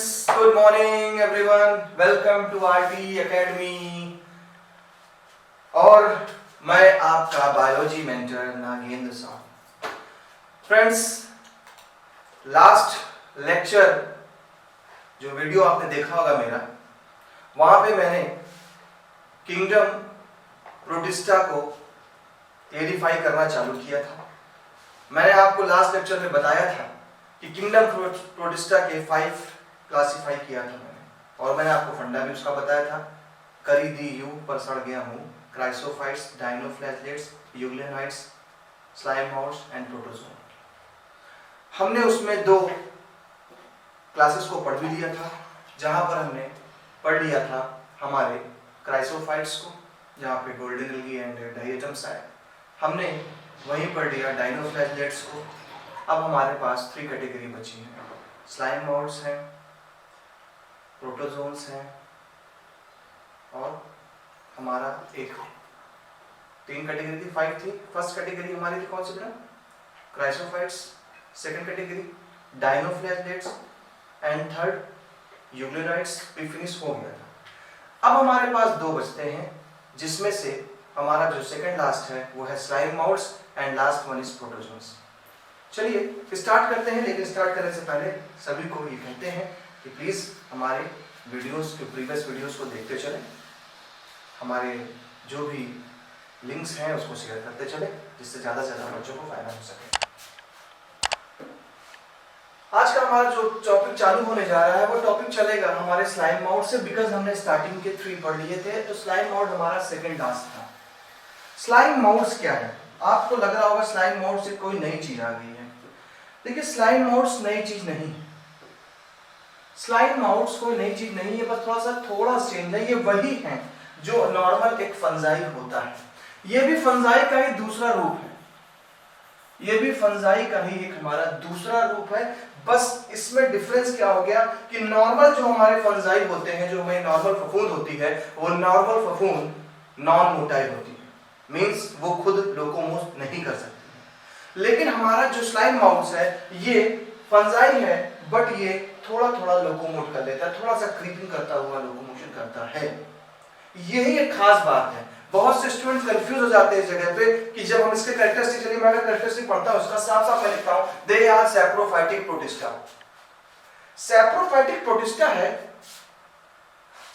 friends, good morning everyone. Welcome to RT Academy. और मैं आपका बायोलॉजी मेंटर नागेंद्र साहब। फ्रेंड्स, लास्ट लेक्चर जो वीडियो आपने देखा होगा मेरा, वहां पे मैंने किंगडम प्रोटिस्टा को क्लेरिफाई करना चालू किया था। मैंने आपको लास्ट लेक्चर में बताया था कि किंगडम प्रोटिस्टा के 5 क्लासिफाई किया था मैंने, और मैंने आपको फंडा भी उसका बताया था। करी दी यू पर सड़ गया हूँ, chrysophytes, dinoflagellates, euglenoids, slime moulds and protozoa. हमने उसमें 2 क्लासेस को पढ़ भी लिया था, जहां पर हमने पढ़ लिया था हमारे क्राइसोफाइट्स को, जहाँ पे गोल्डन एल्गी एंड डायटम्स आए। हमने वहीं पढ़ लिया डायनोफ्लैजेलेट्स को। अब हमारे पास 3 कैटेगरी बची हैं, स्लाइम माउट्स हैं, प्रोटोजोन्स हैं, और हमारा एक 3 कैटेगरी थी, 5 थी। फर्स्ट कैटेगरी हमारी थी कौन सी बेटा? Chrysophytes. Second category dinoflagellates and third euglenoids भी फिनिश हो गया था। अब हमारे पास 2 बचते हैं, जिसमें से हमारा जो सेकंड लास्ट है वो है slime moulds and last one is protozoans. चलिए स्टार्ट करते हैं, लेकिन स्टार्ट करने से पहले सभी को ये कहते हैं कि प्लीज हमारे वीडियोस के प्रीवियस वीडियोस को देखते चलें, हमारे जो भी लिंक्स हैं उसको शेयर करते चलें, जिससे ज़्यादा से ज़्यादा बच्चों को फायदा हो सके। आज का हमारा जो टॉपिक चालू होने जा रहा है वो टॉपिक चलेगा हमारे स्लाइम माउट से, बिकॉज हमने स्टार्टिंग के 3 पढ़ लिए थे, तो स्लाइम माउट हमारा सेकेंड लास्ट था। स्लाइम माउट्स क्या है? आपको लग रहा होगा स्लाइम माउट से कोई नई चीज आ गई है। देखिए, स्लाइम माउट्स नई चीज नहीं है। स्लाइम माउट्स कोई नई चीज नहीं है, बस थोड़ा चेंज है। ये वही है जो नॉर्मल एक फंजाई होता है। ये भी फंजाई का ही दूसरा रूप है। ये भी फंजाई का ही एक हमारा दूसरा रूप है। बस इसमें डिफरेंस क्या हो गया कि नॉर्मल जो हमारे फंजाई होते हैं, जो हमारी नॉर्मल फफूंद होती है, वो नॉर्मल फफूंद नॉन मोटाइल होती है, मींस वो खुद लोकोमोट नहीं कर सकती है। लेकिन हमारा जो स्लाइम माउट्स है ये फंजाई है, बट ये थोड़ा लोकोमोट कर लेता है, थोड़ा सा क्रीपिंग करता हुआ लोकोमोशन करता है। यही एक खास बात है। बहुत से स्टूडेंट्स कंफ्यूज हो जाते हैं इस जगह पे कि जब हम इसके कैरेक्टरिस्टिक, चलिए मैं अगर कैरेक्टरिस्टिक पढ़ता हूं, उसका साफ मैं लिखता हूं, they are saprophytic protista. Saprophytic protista है।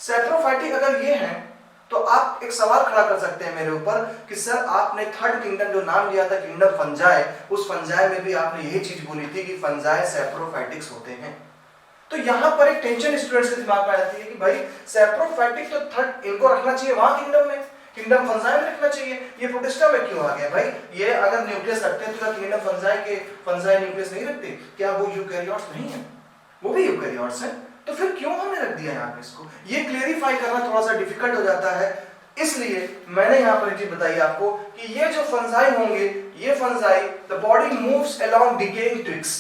सैप्रोफाइटिक अगर ये है तो आप एक सवाल खड़ा कर सकते हैं मेरे ऊपर कि सर आपने थर्ड किंगडम जो नाम लिया था किंगडम फंजाई, उस फंजाई में भी आपने यही चीज बोली थी कि फंजाई सैप्रोफाइटिक्स होते हैं। तो यहाँ पर एक टेंशन स्टूडेंट्स के दिमाग में आ जाती है कि भाई सैप्रोफाइटिक तो थर्ड इनको रखना चाहिए वहां किंगडम में, किंगडम फंजाई में रखना चाहिए, ये प्रोटिस्टा में क्यों आ गया? भाई ये अगर न्यूक्लियस रखते हैं तो क्या किंगडम फंजाई के फंजाई न्यूक्लियस नहीं रखते? क्या वो यूकैरियोट्स नहीं है? वो भी यूकैरियोट्स हैं। तो फिर क्यों हमने रख दिया यहाँ पे इसको? ये क्लेरिफाई करना थोड़ा सा डिफिकल्ट हो जाता है, इसलिए मैंने यहाँ पर एक चीज बताई आपको कि ये जो फंजाई होंगे, ये fungi the body moves along decaying twigs,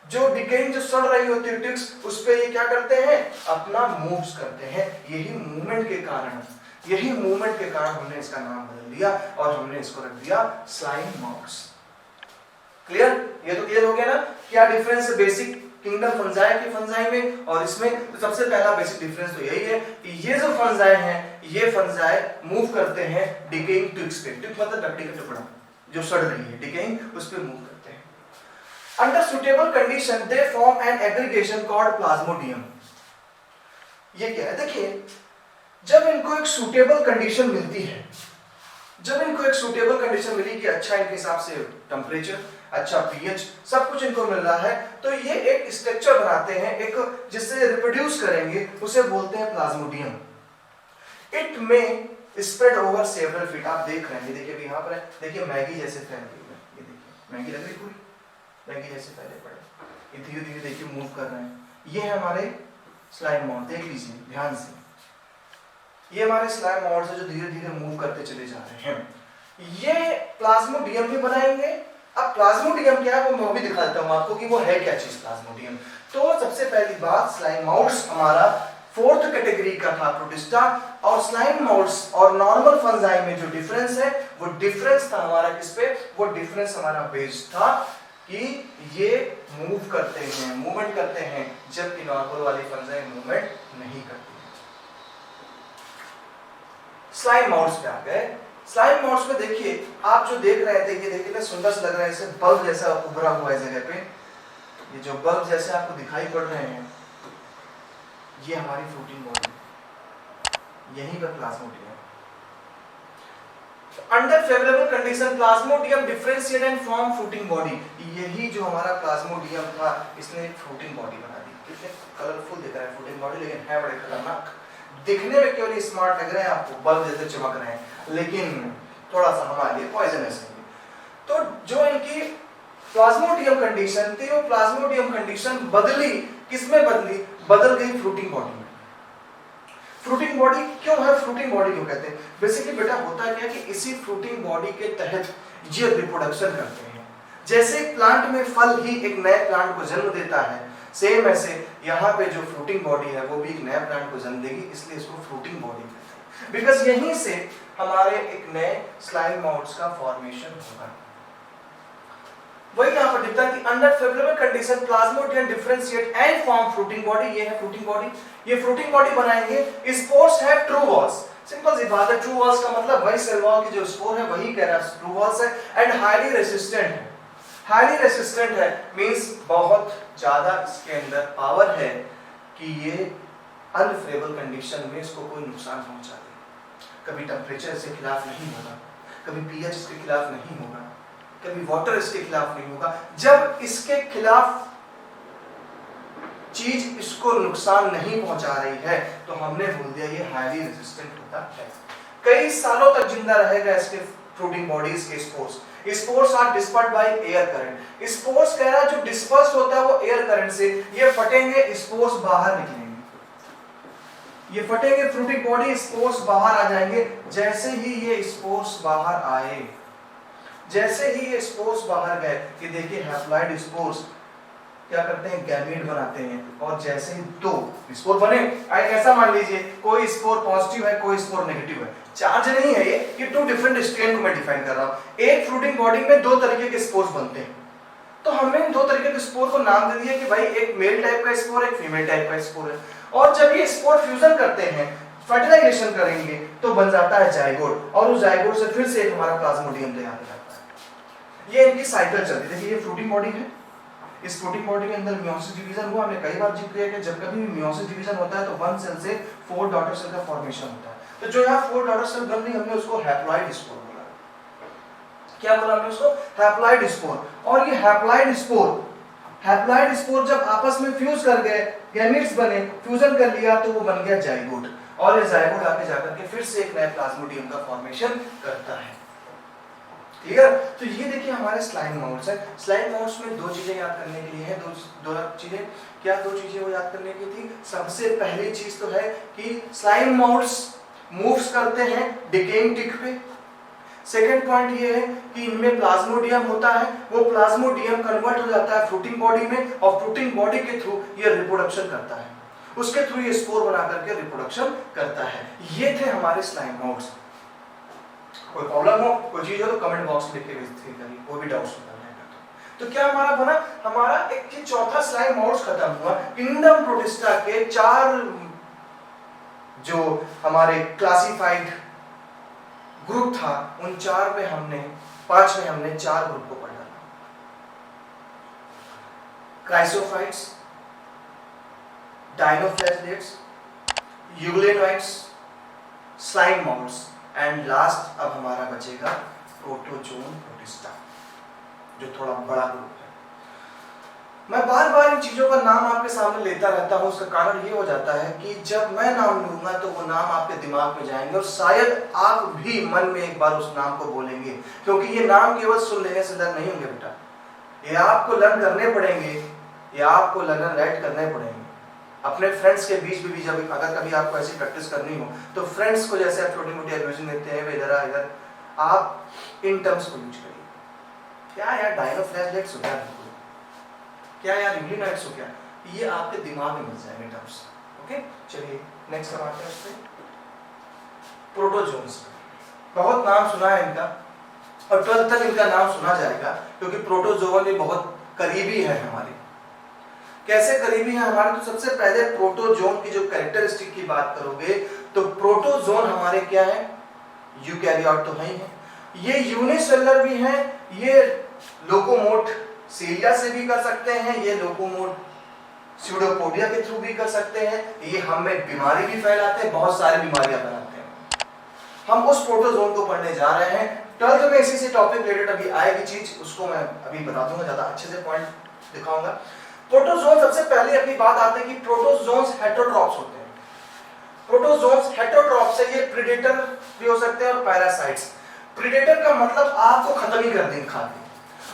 जो डिकेइंग जो सड़ रही होती है ट्विग्स, उस पे ये क्या करते हैं? अपना मूव्स करते हैं। यही मूवमेंट के कारण हमने इसका नाम बदल दिया और हमने इसको रख दिया स्लाइम माउट्स। क्लियर? ये तो क्लियर हो गया ना? क्या डिफरेंस है बेसिक किंगडम फंजाई की फंजाई में और इसमें? तो सबसे पहला बेसिक डिफरेंस तो यही है कि ये जो फंजाई हैं, ये फंजाई मूव करते हैं डिकेइंग ट्विग्स पे। ट्विग मतलब लकड़ी का टुकड़ा जो सड़ रही है, डिकेइंग, उस पे मूव करते हैं। Under suitable condition they form an aggregation called plasmodium. ये क्या है? देखिए, जब इनको एक सुटेबल कंडीशन मिलती है, जब इनको एक सुटेबल कंडीशन मिली कि अच्छा इनके हिसाब से टेम्परेचर, अच्छा पीएच, सब कुछ इनको मिल रहा है, तो ये एक स्ट्रक्चर बनाते हैं, एक जिससे रिप्रोड्यूस करेंगे, उसे बोलते हैं प्लाज्मोडियम। इट में स्प्रेड ओवर सेवरल फीट। आप देख रहे हैं, देखिए यहाँ पर है, देखिए मैगी जैसे फैल रही है, ये देखिए मैगी लग रही पूरी, मैगी जैसे फैले पड़े, ये धीरे धीरे देखिए मूव कर रहे हैं। ये है हमारे स्लाइम माउट, देख लीजिए ध्यान से, ये हमारे स्लाइम माउट्स है जो धीरे धीरे मूव करते चले जा रहे हैं। ये प्लाज्मोडियम भी बनाएंगे। अब प्लाज्मोडियम क्या है वो मैं भी दिखा देता हूं आपको कि वो है क्या चीज प्लाज्मोडियम। तो सबसे पहली बात, स्लाइम माउट्स हमारा 4th कैटेगरी का था प्रोटिस्टा, और स्लाइम माउट्स और नॉर्मल फंजाई में जो डिफरेंस है वो डिफरेंस था हमारा किस पे? वो डिफरेंस हमारा बेस्ड था कि ये मूव करते हैं, मूवमेंट करते हैं, जबकि नॉर्मल वाली फंजाई मूवमेंट नहीं करती है। स्लाइम माउट्स पे आ गए। स्लाइम माउट्स में देखिए, आप जो देख रहे थे, ये देखिए ना सुंदर सा लग रहा है, इसे बल्ब जैसा उभरा हुआ है जगह पे। ये जो बल्ब जैसे आपको दिखाई पड़ रहे हैं, ये हमारी फ्रूटिंग बॉडी है, यहीं पर Plasmodium. Under favourable condition plasmodium differentiate and form fruiting body. यही जो हमारा प्लाज्मोडियम था, इसने एक फ्रूटिंग बॉडी बना दी। कितने कलरफुल दिख रहा है फ्रूटिंग बॉडी, लेकिन है बड़े खतरनाक। दिखने में केवल स्मार्ट लग रहे हैं आपको, बल्ब जैसे चमक रहे हैं, लेकिन थोड़ा सा हमारे लिए पॉइजनस है। तो जो इनकी प्लाज्मोडियम कंडीशन थी, वो प्लाज्मोडियम कंडीशन बदली, किसमें बदली? बदल गई फ्रूटिंग बॉडी में। फ्रूटिंग बॉडी क्यों है, फ्रूटिंग बॉडी क्यों कहते हैं? बेसिकली बेटा होता क्या कि इसी फ्रूटिंग बॉडी के तहत ये रिप्रोडक्शन करते हैं। जैसे प्लांट में फल ही एक नए प्लांट को जन्म देता है, सेम ऐसे यहाँ पे जो फ्रूटिंग बॉडी है वो भी एक नए प्लांट को जन्म देगी, इसलिए इसको फ्रूटिंग बॉडी कहते हैं। बिकॉज यहीं से हमारे एक नए स्लाइम माउट्स का फॉर्मेशन होगा। वही यहाँ पर दिखता है कि under favourable condition plasmodium differentiate and form fruiting body. ये है फ्रूटिंग बॉडी। ये फ्रूटिंग बॉडी बनाएंगे। Spores have true walls. Simple सी बात है, ट्रू वॉल्स का मतलब वही सेल वॉल की जो स्पोर है वही कह रहा है ट्रू वॉल्स है। एंड हाईली रेसिस्टेंट है। हाईली रेसिस्टेंट है मींस बहुत ज्यादा इसके अंदर पावर है कि ये अनफेवरेबल कंडीशन में इसको कोई नुकसान पहुंचा दे। कभी टेम्परेचर इसके खिलाफ नहीं होगा, कभी पीएच इसके खिलाफ नहीं होगा, कभी वाटर इसके खिलाफ नहीं होगा। जब इसके खिलाफ चीज इसको नुकसान नहीं पहुंचा रही है तो हमने बोल दिया ये हाईली रेजिस्टेंट होता है। कई सालों तक जिंदा रहेगा इसके फ्रूटिंग बॉडीज के spores. Spores are dispersed by air current. Spores कह रहा है जो डिस्पर्स होता है वो एयर करंट से, ये फटेंगे, स्पोर्स बाहर निकलेंगे। ये फटेंगे फ्रूटिंग बॉडी, स्पोर्स बाहर आ जाएंगे। जैसे ही ये स्पोर्स बाहर आए, जैसे ही ये स्पोर्स बाहर गए, ये देखिए हैप्लॉइड स्पोर्स क्या करते हैं, गैमेट बनाते हैं। और जैसे ही दो स्पोर बने, ऐसा मान लीजिए कोई स्पोर पॉजिटिव है, कोई स्पोर नेगेटिव है, चार्ज नहीं है ये दो डिफरेंट स्ट्रेन को मैं डिफाइन कर रहा हूं। एक फ्रूटिंग बॉडी में दो तरीके के स्पोर्स बनते हैं, तो हमने इन दो तरीके के स्पोर को नाम दे दिया कि भाई एक मेल टाइप का स्पोर, एक फीमेल टाइप का स्पोर है। और जब ये स्पोर फ्यूजन करते हैं, फर्टिलाइजेशन करेंगे, तो बन जाता है जाइगोट, और उस जाइगोट से फिर से एक हमारा प्लाज्मोडियम तैयार हो जाता है। ये इनकी साइकिल चलती है। देखिए ये फ्रूटिंग बॉडी है, इस फ्रूटिंग बॉडी के अंदर मियोसिस डिवीजन हुआ। हमने कई बार जिक्र किया कि जब कभी भी मियोसिस डिवीजन होता है तो वन सेल से 4 डॉटर सेल का फॉर्मेशन होता है। तो जो यहाँ 4 डॉटर सेल बन रही, हमने उसको हैप्लॉइड स्पोर बोला। क्या बोला हमने उसको? Haploid spore. और ये हैप्लॉइड स्पोर जब आपस में फ्यूज कर गए, गैमेट्स बने, फ्यूजन कर लिया, तो वो बन गया जाइगोट। और ये जाइगोट आगे जाकर के फिर से एक नया प्लाज्मोडियम का फॉर्मेशन करता है। क्लियर? तो ये देखिए हमारे स्लाइम माउट्स है। स्लाइम माउट्स में दो चीजें याद करने के लिए है। दो चीजें, क्या दो चीजें वो याद करने की थी? सबसे पहली चीज तो है कि स्लाइम माउट्स मूव्स करते हैं डिकेइंग टिक पे। सेकंड पॉइंट ये है कि इनमें प्लाज्मोडियम होता है, वो प्लाज्मोडियम कन्वर्ट हो जाता है फ्रूटिंग बॉडी में, और फ्रूटिंग बॉडी के थ्रू ये रिप्रोडक्शन करता है, उसके थ्रू ये स्पोर बना करके रिप्रोडक्शन करता है। ये थे हमारे स्लाइम माउट्स। कोई प्रॉब्लम हो, कोई चीज हो तो कमेंट बॉक्स में लिख के करिए, कोई भी डाउट्स निकलना है तो क्या हमारा बना? हमारा एक चौथा स्लाइम माउट्स खत्म हुआ। किंगडम प्रोटिस्टा के 4 जो हमारे क्लासिफाइड ग्रुप था, उन 4 में हमने 5 में हमने 4 ग्रुप को पढ़ डाला। Chrysophytes, डायनोफ्लैजेलेट्स, यूग्लेनोइड्स, slime moulds, and last अब हमारा बचेगा प्रोटोजोन प्रोटिस्टा, जो थोड़ा बड़ा ग्रुप है। मैं बार बार इन चीजों का नाम आपके सामने लेता रहता हूं। उसका कारण ये हो जाता है कि जब मैं नाम लूंगा तो वो नाम आपके दिमाग में जाएंगे, और शायद आप भी मन में एक बार उस नाम को बोलेंगे, क्योंकि ये नाम केवल सुन लेने से लर्न नहीं होंगे बेटा, ये आपको लर्न करने पड़ेंगे, ये आपको लर्न राइट करने पड़ेंगे। अपने फ्रेंड्स के बीच भी जब अगर कभी आपको ऐसी प्रैक्टिस करनी हो, तो फ्रेंड्स को जैसे आप छोटी मोटी एब्यूजन देते हैं इधर, आप इन टर्म्स को यूज करिए। क्या यार डायनोफ्लैजेलेट्स हो गया, क्या यार यूग्लेनोइड्स हो गया, ये आपके दिमाग में मिल जाएंगे टर्म्स। ओके, चलिए नेक्स्ट हम आते हैं उस पे। प्रोटोजोन्स, बहुत नाम सुना है इनका, और 12th तक इनका नाम सुना जाएगा, क्योंकि प्रोटोजोवन भी बहुत करीबी है हमारे। कैसे करीबी है हमारे? तो सबसे पहले प्रोटोजोन की जो कैरेक्टरिस्टिक की बात करोगे तो प्रोटोजोन हमारे क्या है? यूकैरियोट तो है ही है, ये यूनिसेलुलर भी है, ये लोकोमोट सीलिया से भी कर सकते हैं, ये लोकोमोट स्यूडोपोडिया के थ्रू भी कर सकते हैं, ये हमें बीमारी भी फैलाते हैं, बहुत सारी बीमारियां फैलाते हैं। हम उस प्रोटोजोन को पढ़ने जा रहे हैं। 12th में इसी से टॉपिक रिलेटेड अभी आएगी चीज, उसको मैं अभी बता दूंगा, ज्यादा अच्छे से पॉइंट दिखाऊंगा। प्रोटोजोन सबसे पहले अपनी बात आती है कि प्रोटोजोन्स हेटेरोट्रॉप्स होते हैं। प्रोटोजोन्स हेटेरोट्रॉप्स है, ये प्रीडेटर भी हो सकते हैं और पैरासाइट्स। प्रीडेटर का मतलब आपको खत्म ही कर देंगे खा के,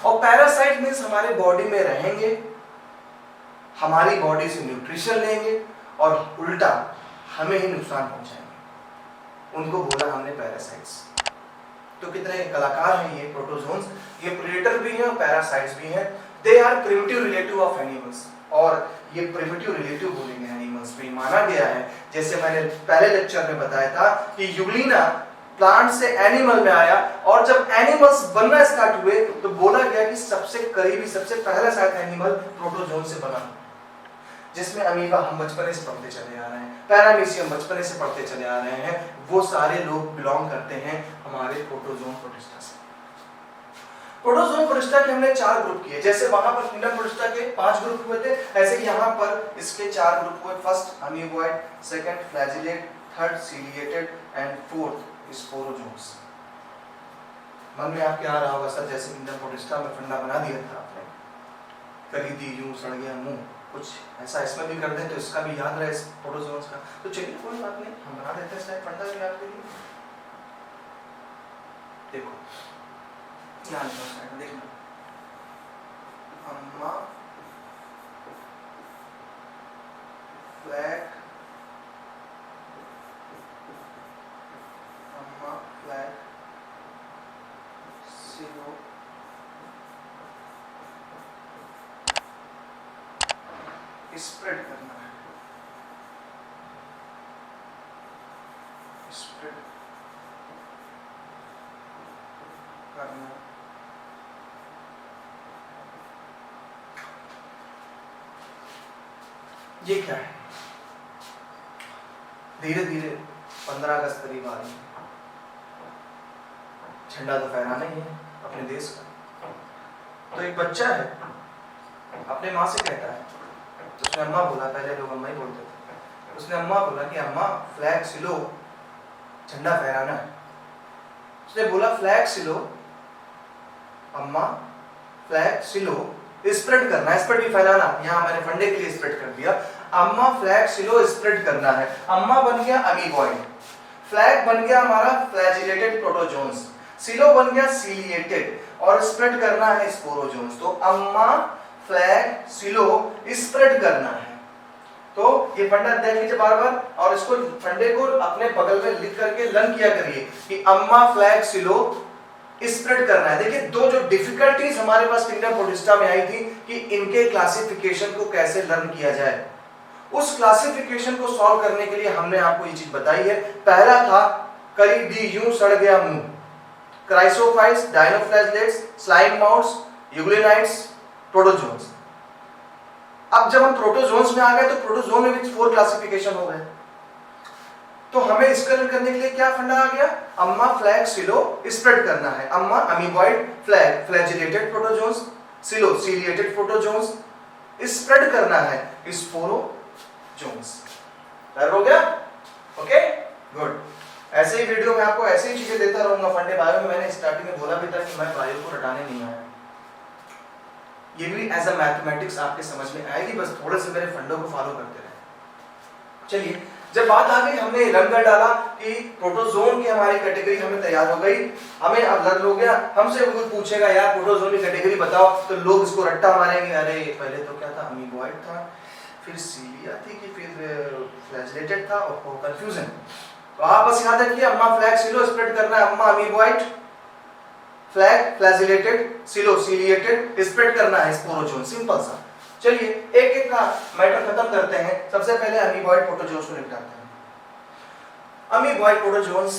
और पैरासाइट मींस हमारे बॉडी में रहेंगे, हमारी बॉडी से न्यूट्रिशन लेंगे और उल्टा हमें ही नुकसान पहुंचाएंगे, उनको बोला हमने पैरासाइट्स। तो कितने कलाकार हैं ये प्रोटोजोन्स, ये प्रीडेटर भी हैं और पैरासाइट्स भी हैं। They are primitive relative of animals, और ये प्रिमिटिव रिलेटिव बोलेंगे एनिमल्स पे, माना गया है। जैसे मैंने पहले लेक्चर में बताया था कि यूग्लिना प्लांट से एनिमल में आया, और जब एनिमल्स बनना स्टार्ट हुए तो बोला गया कि सबसे करीबी, सबसे पहला शायद एनिमल प्रोटोजोन से बना, जिसमें अमीबा हम बचपने से पढ़ते चले आ रहे हैं, पैरामीशियम बचपने से पढ़ते चले आ रहे हैं, वो सारे लोग बिलोंग करते हैं हमारे प्रोटोजोन प्रोटिस्टा से। प्रोटोजोन प्रोटिस्टा के हमने 4 ग्रुप किए, जैसे वहां पर किंगडम प्रोटिस्टा के 5 ग्रुप हुए थे, ऐसे ही यहाँ पर इसके 4 ग्रुप हुए। First amoeboid, second flagellate, third ciliated and fourth sporozoans. मन में आपके आ रहा होगा सर जैसे किंगडम प्रोटिस्टा में फंडा बना दिया था आपने, करी दी यूं सड़ गया मुंह, कुछ ऐसा इसमें भी कर दें तो इसका भी याद रहे इस प्रोटोजोन्स का। तो चलिए कोई बात नहीं, हम बना देते हैं शायद फंडा भी आपके लिए। देखो ध्यान से देखना, अम्मा फ्लैग, अम्मा फ्लैग सिलो स्प्रेड करना है, स्प्रेड करना। ये क्या है? धीरे धीरे 15 अगस्त करीब आ रही है, झंडा तो फहराना ही है अपने देश का। तो एक बच्चा है, अपने माँ से कहता है, तो उसने अम्मा बोला, पहले लोग अम्मा ही बोलते थे, उसने अम्मा बोला कि अम्मा फ्लैग सिलो, झंडा फहराना है। उसने बोला फ्लैग सिलो, अम्मा फ्लैग सिलो, स्प्रेड करना, स्प्रेड भी फैलाना, यहाँ मैंने फंडे के लिए स्प्रेड कर दिया। अम्मा फ्लैग सिलो स्प्रेड करना है। अम्मा बन गया अमीबॉइड, फ्लैग बन गया हमारा फ्लैजिलेटेड प्रोटोजोन्स, सिलो बन गया सीलिएटेड, और स्प्रेड करना है स्पोरोजोन्स। तो अम्मा फ्लैग सिलो स्प्रेड करना है। तो ये फंडा देख लीजिए बार बार, और इसको फंडे को अपने बगल में लिख करके लर्न किया करिए कि अम्मा फ्लैग सिलो स्प्रेड करना है। देखिए दो जो डिफिकल्टीज हमारे पास किंगडम प्रोटिस्टा में आई थी कि इनके क्लासिफिकेशन को कैसे लर्न किया जाए, उस क्लासिफिकेशन को सॉल्व करने के लिए हमने आपको ये चीज बताई है। पहला था करी दी यूं सड़ गया मुंह, chrysophytes, dinoflagellates, slime moulds, euglenoids, protozoans. अब जब हम प्रोटोजोन्स में आ गए तो प्रोटोजोन में भी 4 क्लासिफिकेशन हो गए। तो हमें इसका लर्न करने के लिए क्या फंडा आ गया? अम्मा फ्लैग सिलो स्प्रेड करना है। अम्मा अमीबॉइड, फ्लैग फ्लैजिलेटेड प्रोटोजोन्स, सिलो सीलिएटेड प्रोटोजोन्स, स्प्रेड करना है स्पोरोजोन्स। क्लियर हो गया? Okay good. ऐसे ही वीडियो में आपको ऐसे ही चीजें देता रहूंगा। फंडे बायो में मैंने स्टार्टिंग में बोला भी था कि मैं बायो को रटाने नहीं आया, ये भी एज अ मैथमेटिक्स आपके समझ में आएगी, बस थोड़े से मेरे फंडों को फॉलो करते रहे। चलिए जब बात आ गई, हमने लर्न कर डाला कि प्रोटोजोन की हमारी कैटेगरी हमें तैयार हो गई, हमें अब लर्न हो गया। हमसे कोई पूछेगा यार प्रोटोजोन की कैटेगरी बताओ, तो लोग इसको रट्टा मारेंगे, अरे पहले तो क्या था अमीबॉइड था, फिर सीलिया थी कि फिर फ्लैजिलेटेड था, और कंफ्यूजन। तो आप बस याद रखिए अम्मा फ्लैग सिलो स्प्रेड करना है, अम्मा अमीबॉइड, फ्लैग फ्लैजिलेटेड, सिलो सीलिएटेड, स्प्रेड करना है स्पोरोजोन। सिंपल सा। चलिए एक एक का मैटर खत्म करते हैं। सबसे पहले अमीबॉइड प्रोटोजोन्स को निपटाते हैं। अमीबॉइड प्रोटोजोन्स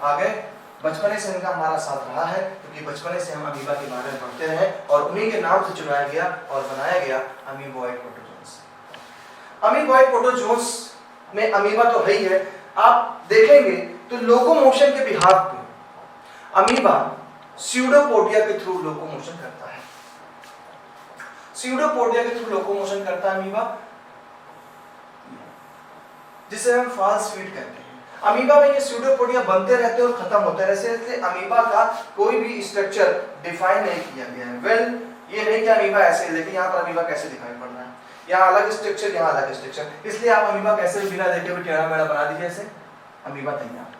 आ गए, बचपने से इनका हमारा साथ रहा है, क्योंकि बचपने से हम अमीबा के बारे में पढ़ते रहे और उन्हीं के नाम से चुनाया गया और बनाया गया अमीबॉइड प्रोटोजोन्स। अमीबॉइड प्रोटोजोन्स में अमीबा तो है ही है। आप देखेंगे तो लोकोमोशन के बिहाफ पे अमीबा स्यूडोपोडिया के थ्रू लोकोमोशन करता है। स्यूडोपोडिया के थ्रू लोकोमोशन करता है अमीबा, जिसे हम फॉल्स फीट कहते हैं। अमीबा में ये स्यूडोपोडिया बनते रहते हैं और खत्म होते रहते हैं, इसलिए अमीबा का कोई भी स्ट्रक्चर डिफाइन नहीं किया गया है। वेल, ये नहीं कि अमीबा ऐसे है, देखिए यहाँ पर अमीबा कैसे दिखाई पड़ रहा है, यहाँ अलग स्ट्रक्चर, यहाँ अलग स्ट्रक्चर, इसलिए आप अमीबा कैसे बिना देखे भी टेढ़ा मेढ़ा बना दीजिए ऐसे, अमीबा तैयार।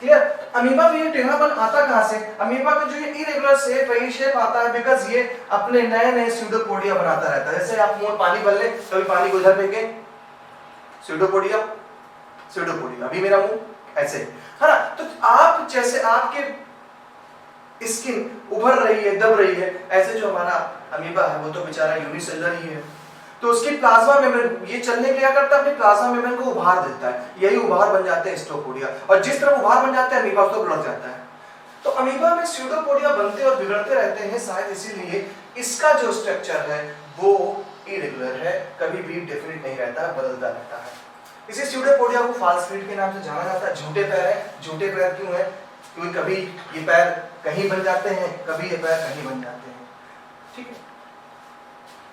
क्लियर? अमीबा में ये टेढ़ापन आता कहाँ से? अमीबा का जो ये इरेगुलर शेप है, ये शेप आता है बिकॉज ये अपने नए नए स्यूडोपोडिया बनाता रहता है। जैसे आप मुंह में पानी भर ले, कभी पानी को उधर फेंके, स्यूडोपोडिया, स्यूडोपोडिया, अभी मेरा मुंह ऐसे है ना। तो आप जैसे आपके स्किन उभर रही है, दब रही है, ऐसे जो हमारा अमीबा है वो तो बेचारा यूनिसेलुलर ही है, तो उसकी प्लाज्मा मेम्ब्रेन ये चलने के क्या करता है, अपने प्लाज्मा मेम्ब्रेन को उभार देता है, यही उभार बन जाते हैं स्टोपोडिया, और जिस तरह उभार बन जाते हैं अमीबा उसको लग जाता है। तो अमीबा में स्यूडोपोडिया बनते और बिगड़ते रहते हैं, शायद इसीलिए इसका जो स्ट्रक्चर है वो इरेगुलर है, कभी भी डेफिनेट नहीं रहता है, बदलता रहता है। इसी स्यूडोपोडिया को फॉल्स फीट के नाम से जाना जाता है। झूठे पैर है, झूठे पैर क्यों है? क्योंकि कभी ये पैर कहीं बन जाते हैं, कभी ये पैर कहीं बन जाते हैं, ठीक है।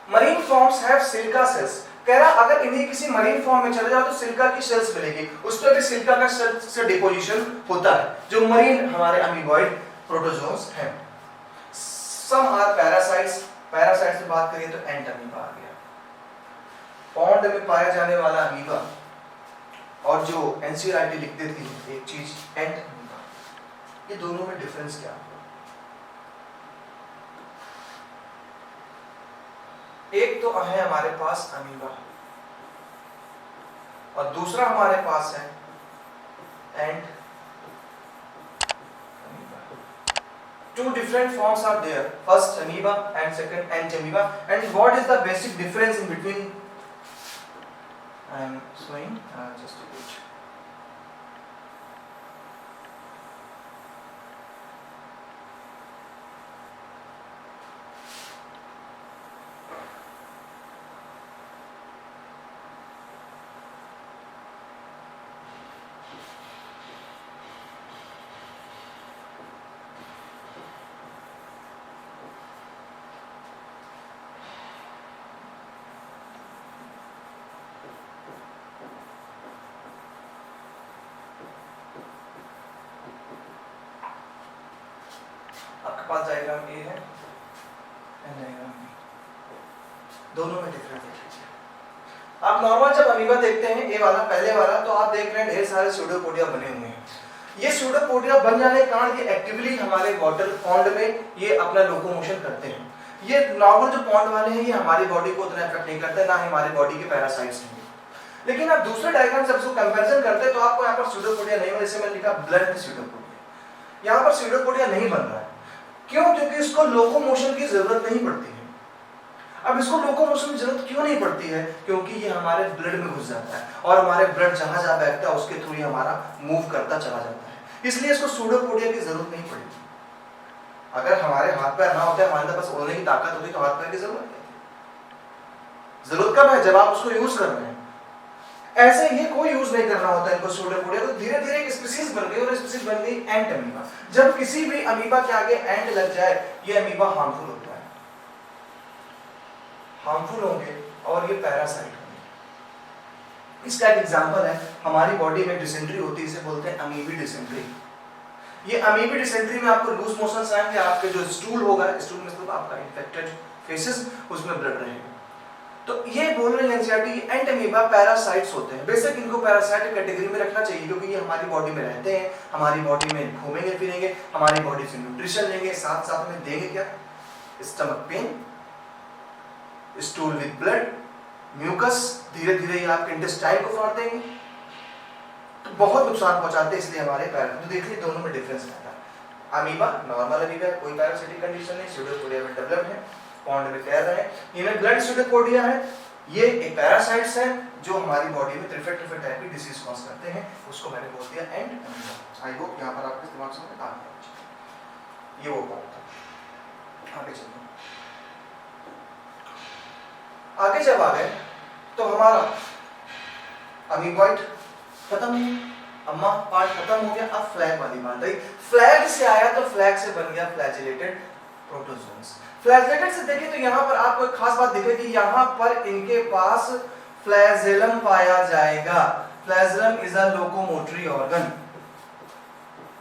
Marine forms have silica cells, कह रहा अगर इन्हें किसी मरीन फॉर्म में चले जाओ तो सिलिका की सेल्स मिलेगी, उस पर भी सिलिका का से डिपोजिशन होता है, जो मरीन हमारे अमीबॉइड प्रोटोजोन्स हैं। सम आर पैरासाइट्स, पैरासाइट्स की बात करिए तो एंट अमीबा आ गया, पॉन्ड में पाया जाने वाला अमीबा, और जो एनसीईआरटी लिख देती है एक चीज एंट अमीबा, ये दोनों में डिफरेंस क्या है? एक तो है हमारे पास अमीबा और दूसरा हमारे पास है एंट amoeba. Two different forms are there, first amoeba and second ant amoeba, and what is the basic difference in between? I am showing just a bit. आपके पास डायग्राम ए है एंड डायग्राम बी, दोनों में difference देखिए। आप normal जब amoeba देखते हैं, ए वाला पहले वाला, तो आप देख रहे हैं ढेर सारे स्यूडोपोडिया बने हुए हैं। ये स्यूडोपोडिया बन जाने के कारण ये एक्टिवली हमारे वाटर पॉन्ड में ये अपना लोकोमोशन करते हैं। ये नॉर्मल जो पॉन्ड वाले हैं ये हमारी बॉडी को उतना इफेक्ट नहीं करते, ना हमारी बॉडी के पैरासाइट्स हैं। लेकिन आप दूसरे डायग्राम से इसको कंपैरिजन करते हैं तो आपको यहाँ पर स्यूडोपोडिया नहीं, जैसे मैंने लिखा ब्लड स्यूडोपोडिया, यहाँ पर स्यूडोपोडिया नहीं बन रहा है। क्यों? क्योंकि इसको लोकोमोशन की जरूरत नहीं पड़ती है। अब इसको लोकोमोशन की जरूरत क्यों नहीं पड़ती है? क्योंकि ये हमारे ब्लड में घुस जाता है और हमारे ब्लड जहां जहां बहता है उसके थ्रू ही हमारा मूव करता चला जाता है, इसलिए इसको स्यूडोपोडिया की जरूरत नहीं पड़ेगी। अगर हमारे हाथ पैर ना होते, हमारे पास उड़ने की ताकत होती तो हाथ पैर की जरूरत नहीं थी। जरूरत कब है? जब आप उसको यूज कर रहे हैं। ऐसे ये कोई यूज नहीं करना होता है इनको स्यूडोपोडिया, तो धीरे धीरे एक स्पीशीज बन गई और स्पीशीज बन गई एंट अमीबा। जब किसी भी अमीबा के आगे एंट लग जाए ये अमीबा हार्मफुल होता है, हार्मफुल होंगे और ये पैरासाइट होंगे। इसका एक एग्जांपल है, हमारी बॉडी में डिसेंट्री होती है, इसे बोलते हैं अमीबी डिसेंट्री। ये अमीबी डिसेंट्री में आपको लूज मोशंस आएंगे, आपके जो स्टूल होगा, स्टूल मतलब आपका इन्फेक्टेड फेसेस, उसमें ब्लड रहेगा। तो ये बोल रहे हैं एनसीईआरटी एंट अमीबा पैरासाइट्स होते हैं। बेसिक इनको पैरासाइट कैटेगरी में रखना चाहिए क्योंकि ये हमारी बॉडी में रहते हैं, हमारी बॉडी में घूमेंगे फिरेंगे, हमारी बॉडी से न्यूट्रिशन लेंगे, साथ साथ में देंगे क्या? Stomach pain, stool with blood, mucus, धीरे धीरे ये आपके इंटेस्टाइन को फाड़ देंगे, तो बहुत नुकसान पहुंचाते हैं। इसलिए हमारे पैर, तो देखिए दोनों में डिफरेंस रहता है। अमीबा नॉर्मल अमीबा, कोई पैरासिटिक कंडीशन नहीं, स्यूडोपोडिया में डेवलप्ड है, पॉन्ड में तैर रहे हैं, इनमें ब्लड स्यूडोपोडिया है, ये एक पैरासाइट्स हैं जो हमारी बॉडी में डिफरेंट टाइप की डिसीज कॉज करते हैं, उसको मैंने बोल दिया एंड। आई होप यहाँ पर आपके दिमाग में आ गया। ये वो बात था। आगे चलिए, आगे जब आ गए तो हमारा अमीबॉइड खत्म हो, अम्मा पार्ट खत्म हो गया। अब फ्लैग वाली बात आई। फ्लैग से आया तो फ्लैग से बन गया फ्लैजिलेटेड प्रोटोजोन्स। फ्लैजिलेटेड से देखें तो यहाँ पर आपको एक खास बात दिखेगी, यहाँ पर इनके पास फ्लैजेलम पाया जाएगा। Flagellum is a locomotory organ,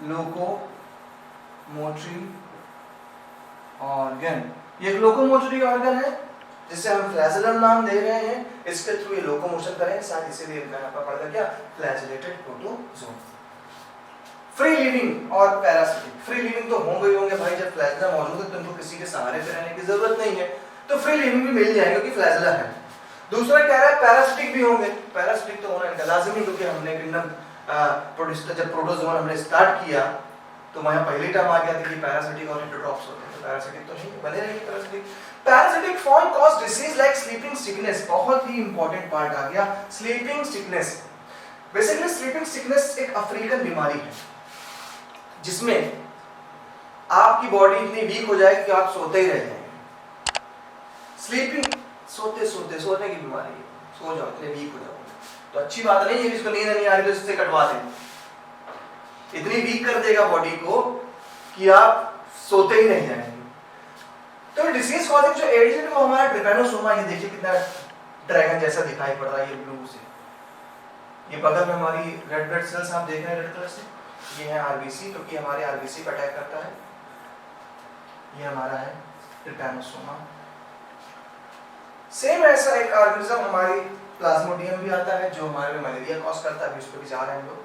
locomotory organ, ये एक लोकोमोटरी ऑर्गन है जिसे हम फ्लैजेलम नाम दे रहे हैं। इसके थ्रू ये लोकोमोशन करेंगे, साथ इसीलिए मैंने यहाँ पर पढ़ा क्या, फ्लैजिलेटेड प्रोटोजोन। फ्री लिविंग और पैरासिटिक। फ्री लिविंग तो होंगे भाई, जब फ्लैजेला मौजूद है तो उनको किसी के सहारे पे रहने की जरूरत नहीं है, तो फ्री लिविंग भी मिल जाएगा क्योंकि फ्लैजेला है। दूसरा कह रहा है पैरासिटिक भी होंगे। पैरासिटिक तो होना इनका लाजिमी, क्योंकि हमने किंगडम जब प्रोटोजोन हमने स्टार्ट किया तो वहां पहली टर्म आ गया था कि पैरासिटिक और हेटेरोट्रॉप्स होते हैं, तो पैरासिटिक तो नहीं बने रहेंगे parasitic. Parasitic form cause disease like sleeping sickness. बहुत ही इंपॉर्टेंट पार्ट आ गया, sleeping sickness. Basically sleeping sickness एक अफ्रीकन बीमारी है जिसमें आपकी बॉडी इतनी वीक हो जाएगी कि आप सोते ही रह जाएंगे। स्लीपिंग, सोने की बीमारी है, सो जाओ, इतने वीक हो जाओ। तो अच्छी बात नहीं है, जिसको नींद नहीं आ रही तो इससे कटवा दें, इतनी वीक कर देगा बॉडी को कि आप सोते ही नहीं जाएंगे। तो डिसीज कॉजिंग जो एजेंट है वो हमारा ट्रिपैनोसोमा। ये देखिए कितना ड्रैगन जैसा दिखाई पड़ रहा है, ये ब्लू से। ये बगल में हमारी रेड ब्लड सेल्स आप देख रहे हैं रेड कलर से, ये है आरबीसी, क्योंकि हमारे आरबीसी पर अटैक करता है। ये हमारा है ट्रिपैनोसोमा। सेम ऐसा एक ऑर्गेनिज्म हमारी प्लाज्मोडियम भी आता है जो हमारे में मलेरिया कॉज करता है, अभी उस पर भी जा रहे हैं हम लोग।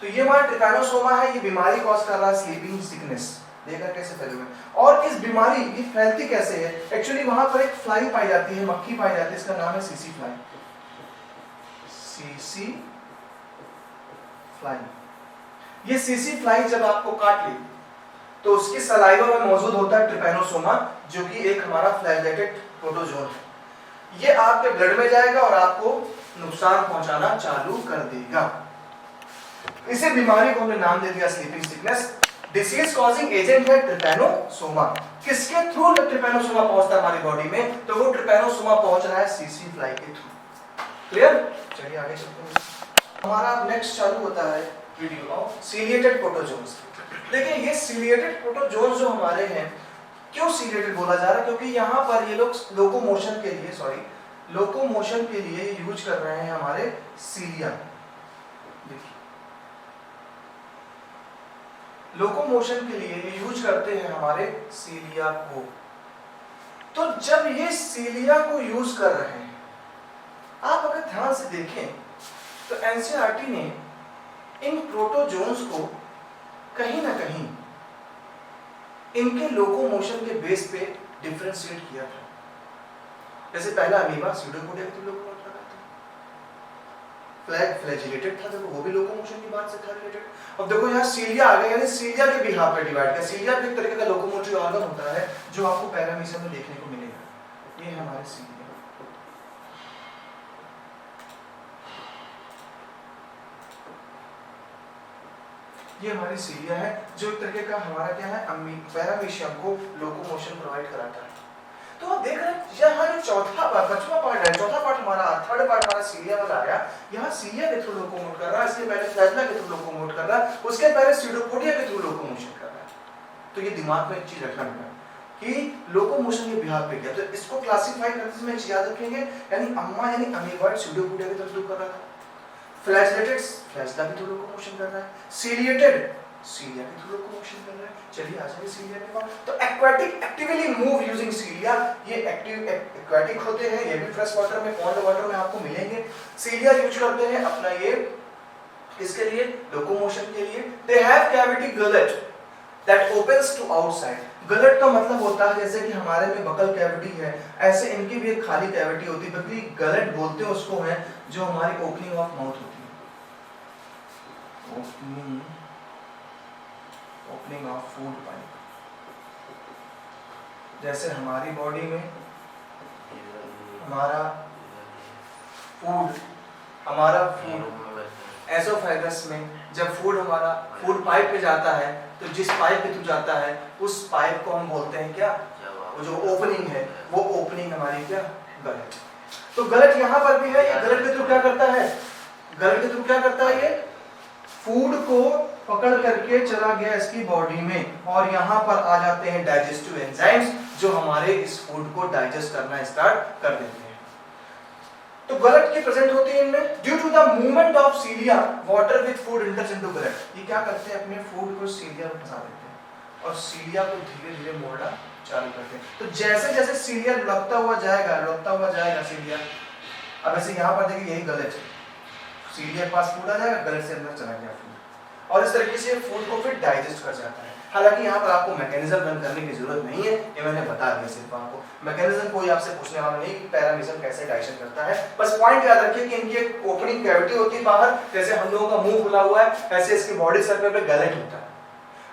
तो ये हमारा ट्रिपैनोसोमा है, ये बीमारी कॉज कर रहा है स्लीपिंग सिकनेस। देखा कैसे फैले हुए। और इस बीमारी ये फैलती कैसे है, एक्चुअली वहां पर एक फ्लाई पाई जाती है, मक्खी पाई जाती है, इसका नाम है सीसी फ्लाई। CC fly. ये सीसी फ्लाई जब आपको काट ली तो उसकी सलाइवा में मौजूद होता है ट्रिपैनोसोमा, जो कि एक हमारा फ्लैजिलेटेड प्रोटोजोन है। ये आपके ब्लड में जाएगा और आपको नुकसान पहुंचाना चालू कर देगा। इसे बीमारी को हमने नाम दे दिया sleeping sickness. Disease causing agent है ट्रिपैनोसोमा। किसके थ्रू ट्रिपैनोसोमा पहुंचता है हमारी बॉडी में, तो वो ट्रिपैनोसोमा पहुंच रहा है सीसी फ्लाई के थ्रू। क्लियर? चलिए आगे चलते हैं। हमारा नेक्स्ट चालू होता है वीडियो ऑफ सीलिएटेड प्रोटोजोन्स। देखिए ये सीलिएटेड प्रोटोजोन्स जो हमारे हैं, क्यों सीलिएटेड बोला जा रहा है, क्योंकि यहाँ पर ये लोग लोकोमोशन के लिए यूज कर रहे हैं हमारे सीलिया। देखिए लोकोमोशन के लिए ये यूज करते हैं हमारे सीलिया को। तो जब ये सीलिया को यूज कर रहे हैं, आप अगर ध्यान से देखें तो एनसीईआरटी ने इन प्रोटोजोन्स को कहीं ना कहीं इनके लोकोमोशन के बेस पे डिफरेंशिएट किया था। जैसे पहला अमीबा स्यूडोपोडिया के लोकोमोट कर रहा था, फ्लैजिलेटेड था, देखो वो भी लोकोमोशन की बात से था रिलेटेड। अब देखो यहाँ सीलिया आ गया, यानी सीलिया के बिहाफ पे डिवाइड किया। सीलिया भी एक तरीके का लोकोमोटरी ऑर्गन होता है जो आपको पैरामीशियम में देखने को मिलेगा। ये हमारे सीलिया। ये हमारी सीलिया है जो एक तरीके का हमारा क्या है, पैरामीशियम को लोकोमोशन प्रोवाइड कराता है। तो आप देख रहे हैं यहाँ जो चौथा पार्ट है, चौथा पार्ट हमारा, थर्ड पार्ट हमारा सीलिया वाला आया। यहाँ सीलिया के थ्रू लोकोमोट कर रहा है, इसके पहले फ्लैजिला के थ्रू लोकोमोट कर रहा है, उसके पहले स्यूडोपोडिया के थ्रू लोकोमोशन कर रहा है। तो ये दिमाग में एक चीज रखना है कि लोकोमोशन के बिहाफ पे किया। तो इसको क्लासिफाई करते समय चीज याद रखेंगे, यानी अम्मा यानी अमीबॉइड स्यूडोपोडिया के थ्रू कर रहा था, फ्लैजिलेटेड फ्लैजिला के थ्रू लोकोमोशन कर रहा है, सीलिएटेड सीलिया के थ्रू लोकोमोशन कर रहा है। चलिए आ जाइए सीलिया के पास। तो एक्वाटिक एक्टिवली मूव यूजिंग सीलिया, ये एक्टिव एक्वाटिक होते हैं, ये भी फ्रेश वाटर में, पॉन्ड वाटर में आपको मिलेंगे। सीलिया यूज करते हैं अपना ये किसके लिए, लोकोमोशन के लिए। They have cavity gullet that opens to outside. Gullet का मतलब होता है जैसे कि हमारे में बकल कैविटी है, ऐसे इनकी भी एक खाली कैविटी होती है, बल्कि गलेट बोलते हैं उसको है जो हमारी ओपनिंग ऑफ माउथ होती है, ओपनिंग ऑफ फूड पाइप। जैसे हमारी बॉडी में हमारा फूड, हमारा फूड एसोफेगस में जब फूड हमारा फूड पाइप में जाता है तो जिस पाइप के थ्रू जाता है उस पाइप को हम बोलते हैं क्या, वो जो ओपनिंग है वो ओपनिंग हमारी क्या, गलत। तो गलत यहाँ पर भी है, ये गलत के थ्रू क्या करता है, गलत के थ्रू क्या करता है, ये फूड को पकड़ करके चला गया इसकी बॉडी में और यहाँ पर आ जाते हैं डाइजेस्टिव एंजाइम्स जो हमारे इस फूड को डाइजेस्ट करना स्टार्ट कर देते हैं। तो गलत की प्रेजेंट होती है इनमें due to the movement of cilia water with food enters into gullet. ये क्या करते हैं, अपने फूड को सीलिया में फंसा देते हैं और सीलिया को धीरे धीरे मोड़ना चालू करते हैं। तो जैसे जैसे सीलिया लुढ़कता हुआ जाएगा सीलिया, अब ऐसे यहाँ पर देखिए यही गलत है, सीलिया के पास फूड आ जाएगा, गलत से अंदर चला गया फूड और इस तरीके से फूड को फिर डाइजेस्ट कर जाता है। हालांकि यहाँ पर आपको मैकेनिज्म रन करने की जरूरत नहीं है, ये मैंने बता दिया सिर्फ आपको। मैकेनिज्म कोई आपसे पूछने वाला नहीं कि पैरामीजम कैसे डाइजेशन करता है, बस पॉइंट याद रखिए कि इनकी एक ओपनिंग कैविटी होती है बाहर, जैसे हम लोगों का मुंह खुला हुआ है ऐसे इसकी बॉडी सर्फेस पे गलट होता है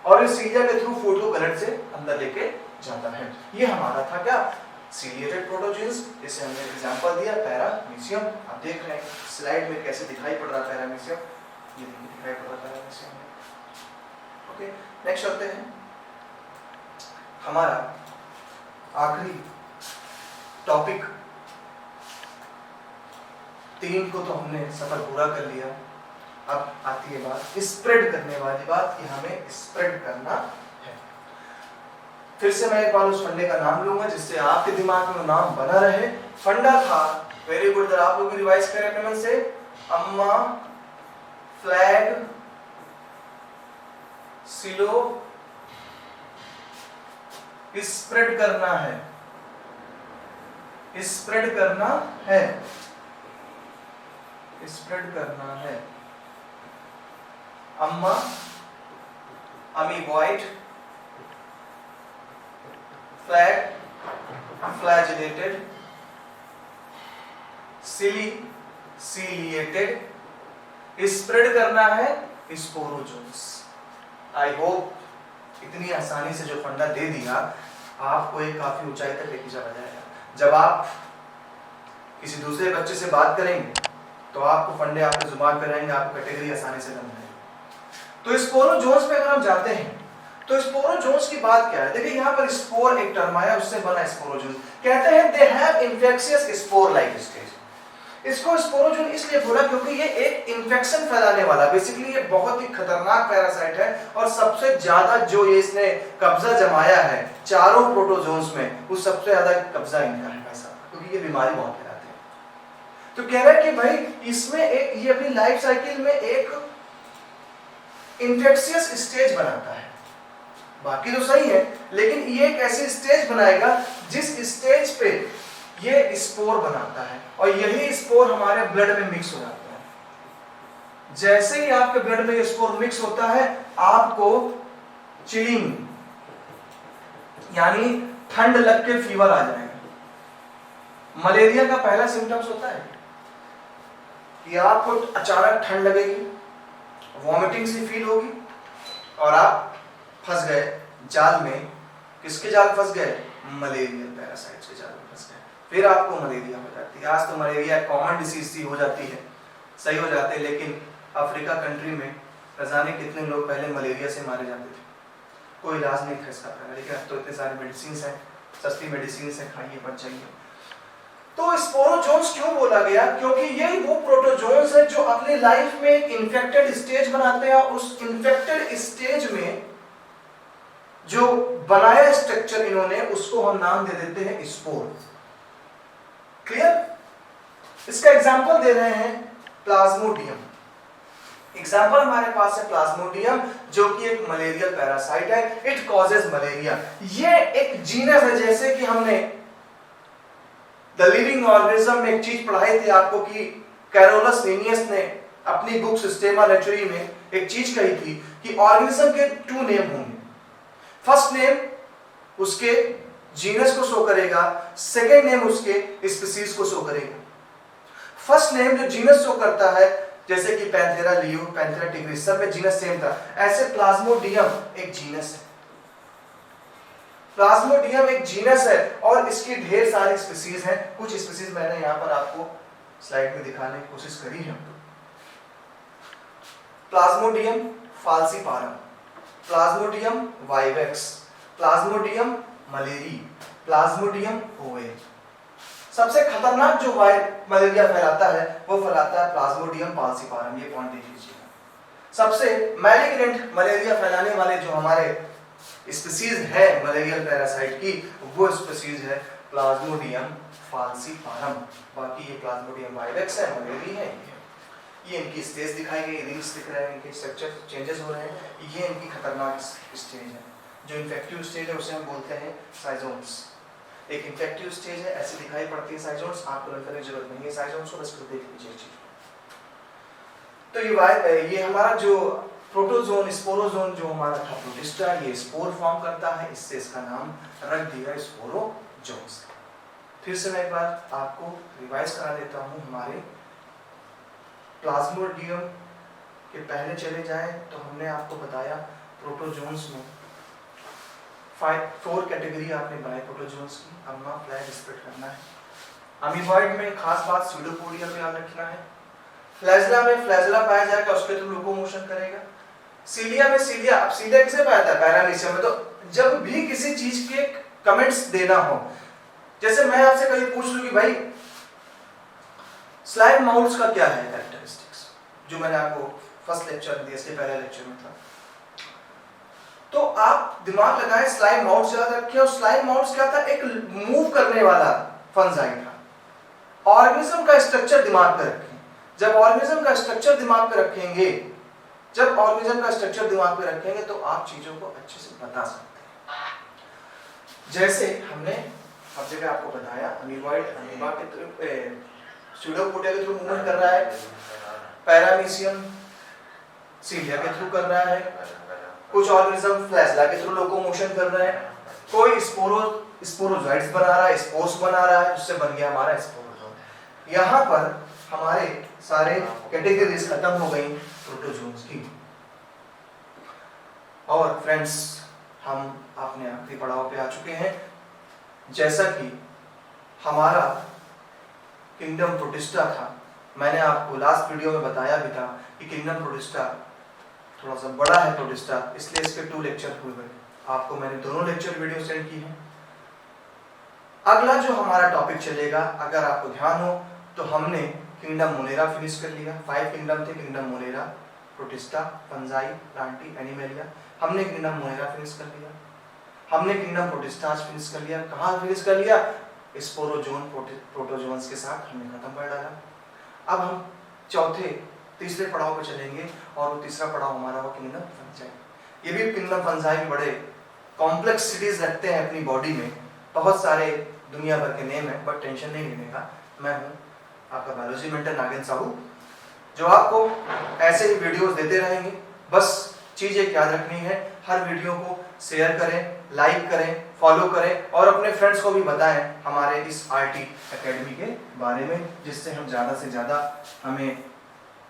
और इस सीलिया के थ्रू फूड को गलट से अंदर लेके जाता है। ये हमारा था क्या, सीलिएटेड प्रोटोजोन्स, जिसे हमने एग्जांपल दिया पैरामीशियम। आप देख रहे हैं स्लाइड में कैसे दिखाई पड़ रहा है पैरामीशियम, ये दिखाई पड़ रहा है पैरामीशियम। ओके, नेक्स्ट चलते हैं, हमारा आखिरी टॉपिक 3 को तो हमने सफर पूरा कर लिया। अब आती है बात स्प्रेड करने वाली बात कि हमें स्प्रेड करना है। फिर से मैं एक बार उस फंडे का नाम लूंगा जिससे आपके दिमाग में नाम बना रहे। फंडा था, वेरी गुड, आप लोग रिवाइज करें अपने मन से, अम्मा, फ्लैग, सिलो, स्प्रेड करना है, स्प्रेड करना है, स्प्रेड करना है। अम्मा, अमीबॉइड, फ्लैग, फ्लैजिलेटेड, सिली, सीलिएटेड, स्प्रेड करना है स्पोरोजोन्स। आई होप इतनी आसानी से जो फंडा दे दिया आपको एक काफी ऊंचाई तक लेके चला जाएगा। जब आप किसी दूसरे बच्चे से बात करेंगे तो आपको फंडे आपके जुबान पे रहेंगे, आपको कैटेगरी आसानी से बन जाएगी। तो स्पोरोजोन्स पे अगर हम जाते हैं तो स्पोरोजोन्स की बात क्या है, देखिए यहाँ पर स्पोर एक टर्म आया, उससे बना स्पोरोजोन। कहते हैं they have infectious spore like stage. इसको स्पोरोजोन इसलिए बोला क्योंकि ये एक इन्फेक्शन फैलाने वाला, बेसिकली ये बहुत ही खतरनाक पैरासाइट है और सबसे ज्यादा जो ये इसने कब्जा जमाया है चारों प्रोटोजोन्स में, वो सबसे ज्यादा कब्जा इनका है ऐसा, क्योंकि ये बीमारी बहुत फैलाते हैं। तो कह रहा है कि भाई इसमें एक ये अपनी लाइफ साइकिल में एक इन्फेक्शियस स्टेज बनाता है। बाकी तो सही है, लेकिन ये एक ऐसी स्टेज बनाएगा जिस स्टेज पे ये स्पोर बनाता है और यही स्पोर हमारे ब्लड में मिक्स हो जाता है। जैसे ही आपके ब्लड में ये स्पोर मिक्स होता है आपको चिलिंग यानी ठंड लग के फीवर आ जाएगा। मलेरिया का पहला सिम्टम्स होता है कि आपको अचानक ठंड लगेगी, वॉमिटिंग सी फील होगी और आप फंस गए जाल में। किसके जाल फंस गए, मलेरिया पैरासाइट के जाल में फंस गए, फिर आपको मलेरिया हो जाती है। आज तो मलेरिया कॉमन डिसीज सी हो जाती है, सही हो जाते हैं, लेकिन अफ्रीका कंट्री में न जाने कितने लोग पहले मलेरिया से मारे जाते थे, कोई इलाज नहीं था इसका पहले, लेकिन अब तो इतने सारे मेडिसिन हैं, सस्ती मेडिसिन है, खाइए बच जाइए। तो स्पोरोजोन्स क्यों बोला गया, क्योंकि यही वो प्रोटोजोन्स है जो अपने लाइफ में एक इन्फेक्टेड स्टेज बनाते हैं और उस इन्फेक्टेड स्टेज में जो बनाया स्ट्रक्चर इन्होंने उसको हम नाम दे देते हैं स्पोर। क्लियर? इसका एग्जांपल दे रहे हैं प्लाज्मोडियम। एग्जांपल हमारे पास है प्लाज्मोडियम जो कि एक मलेरियल पैरासाइट है, इट कॉजेज मलेरिया। ये एक जीनस है, जैसे कि हमने द लिविंग ऑर्गेनिज्म में एक चीज पढ़ाई थी आपको कि कैरोलस लिनियस ने अपनी बुक सिस्टेमा नेचुरी में एक चीज कही थी कि ऑर्गेनिज्म के 2 नेम होंगे। फर्स्ट नेम उसके जीनस को शो करेगा, सेकेंड नेम उसके स्पीसीज को शो करेगा। फर्स्ट नेम जो जीनस शो करता है, जैसे कि पैंथेरा लियो, पैंथेरा टिग्रिस, सब में जीनस सेम था, ऐसे प्लाज्मोडियम एक जीनस है। प्लाज्मोडियम एक जीनस है और इसकी ढेर सारी स्पीसीज हैं। कुछ स्पीसीज मैंने यहाँ पर आपको स्लाइड में दिखाने की कोशिश करी है। Plasmodium falciparum, plasmodium vivax, plasmodium malariae, plasmodium ovale. सबसे खतरनाक जो मलेरिया फैलाता है वो फैलाता है प्लाज्मोडियम फाल्सीपारम, ये पॉइंट देख लीजिएगा। सबसे मैलिग्नेंट मलेरिया फैलाने वाले जो हमारे स्पीसीज है मलेरियल पैरासाइट की, वो स्पीसीज है प्लाज्मोडियम फाल्सीपारम। बाकी ये प्लाज्मोडियम वाइवेक्स है, मलेरी है, ये इनकी स्टेज दिखाई गई, रिंग्स दिख रहे हैं, इनके स्ट्रक्चर चेंजेस हो रहे हैं, ये इनकी खतरनाक स्टेज है। जो इन्फेक्टिव स्टेज है उसे हम बोलते हैं साइजोन्स। एक इन्फेक्टिव स्टेज है, ऐसी दिखाई पड़ती है साइजोन्स, आपको लर्न करने की जरूरत नहीं है साइजोन्स को, बस देख लीजिए चीज। तो ये हमारा जो प्रोटोजोन स्पोरोजोन जो हमारा था प्रोटिस्टा, ये स्पोर फॉर्म करता है, इससे इसका नाम रख दिया स्पोरोजोन्स। फिर से मैं एक बार आपको रिवाइज करा देता हूँ। हमारे प्लाज्मोडियम के पहले चले जाएं तो हमने आपको बताया प्रोटोजोन्स में 4 कैटेगरी आपने बनाई प्रोटोजोन्स की। अम्मा फ्लैग स्प्रेड करना है। अमीबॉइड में खास बात स्यूडोपोडिया पे याद रखना है। फ्लैजला में फ्लैजला पाया जाएगा, उसके थ्रू लोकोमोशन करेगा। सीलिया में सीलिया, अब सीलिया किसे पाया था? पैरामीशियम में। तो जब भी किसी चीज के कमेंट्स देना हो, जैसे मैं आपसे कभी पूछ लूं कि भाई स्लाइम माउल्स का क्या है कैरेक्टरिस्टिक्स, जो मैंने आपको फर्स्ट लेक्चर में दिया, इसके पहले लेक्चर में था, तो आप दिमाग लगाएं स्लाइम माउल्स याद रखें। और स्लाइम माउल्स क्या था? एक मूव करने वाला फंजाई था। ऑर्गेनिज्म का स्ट्रक्चर दिमाग पे रखें। जब ऑर्गेनिज्म का स्ट्रक्चर दिमाग पे रखेंगे, तो आप चीजों को अच्छे से बता सकते हैं। जैसे हमने अब जगह आपको बताया अमीबॉइड अमीबा के थ्रू स्यूडोपोडिया के थ्रू मूवमेंट कर रहा है, पैरामीशियम सीलिया के थ्रू कर रहा है, कुछ ऑर्गेनिज्म फ्लैजला के थ्रू लोकोमोशन कर रहे हैं, कोई स्पोरोजोइट्स बना रहा है, स्पोर्स बना रहा है, जिससे बन गया हमारा स्पोरोजोन। यहाँ पर हमारे सारे कैटेगरीज खत्म हो गई प्रोटोजोन्स की। और फ्रेंड्स, हम अपने आखिरी पड़ाव पे आ चुके हैं। जैसा कि हमारा किंगडम प्रोटिस्टा था, मैंने आपको लास्ट वीडियो में बताया भी था कि किंगडम प्रोटिस्टा थोड़ा सा बड़ा है प्रोटिस्टा, इसलिए इसके 2 लेक्चर हुए हुए। आपको मैंने दोनों लेक्चर वीडियो सेंड की है। अगला जो हमारा टॉपिक चलेगा, अगर आपको ध्यान हो तो हमने किंगडम मोनेरा फिनिश कर लिया। 5 किंगडम थे, kingdom Monera, protista, fungi, Plantae, animalia. हमने किंगडम मोनेरा फिनिश कर लिया। हमने किंगडम प्रोटिस्टास फिनिश कर लिया। कहाँ फिनिश कर लिया? स्पोरोजोन प्रोटोजोन्स के साथ हमने खत्म कर डाला। अब हम तीसरे पड़ाव पे चलेंगे, और वो तीसरा पड़ाव हमारा हो किंगडम फंजाई। ये भी किंगडम फंजाई भी बड़े कॉम्प्लेक्सिटीज रखते हैं अपनी बॉडी में, बहुत सारे दुनिया भर के नेम है, बट टेंशन नहीं लेने का। मैं हूँ आपका बायोलॉजी मेंटर नागिन साहू, जो आपको ऐसे ही वीडियोस देते रहेंगे। बस चीज एक याद रखनी है, हर वीडियो को शेयर करें, लाइक करें, फॉलो करें, और अपने फ्रेंड्स को भी बताएं हमारे इस आरटी एकेडमी के बारे में, जिससे हम ज़्यादा से ज़्यादा हमें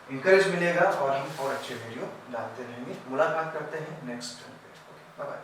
इंकरेज मिलेगा और हम और अच्छे वीडियो डालते रहेंगे। मुलाकात करते हैं नेक्स्ट। Bye bye.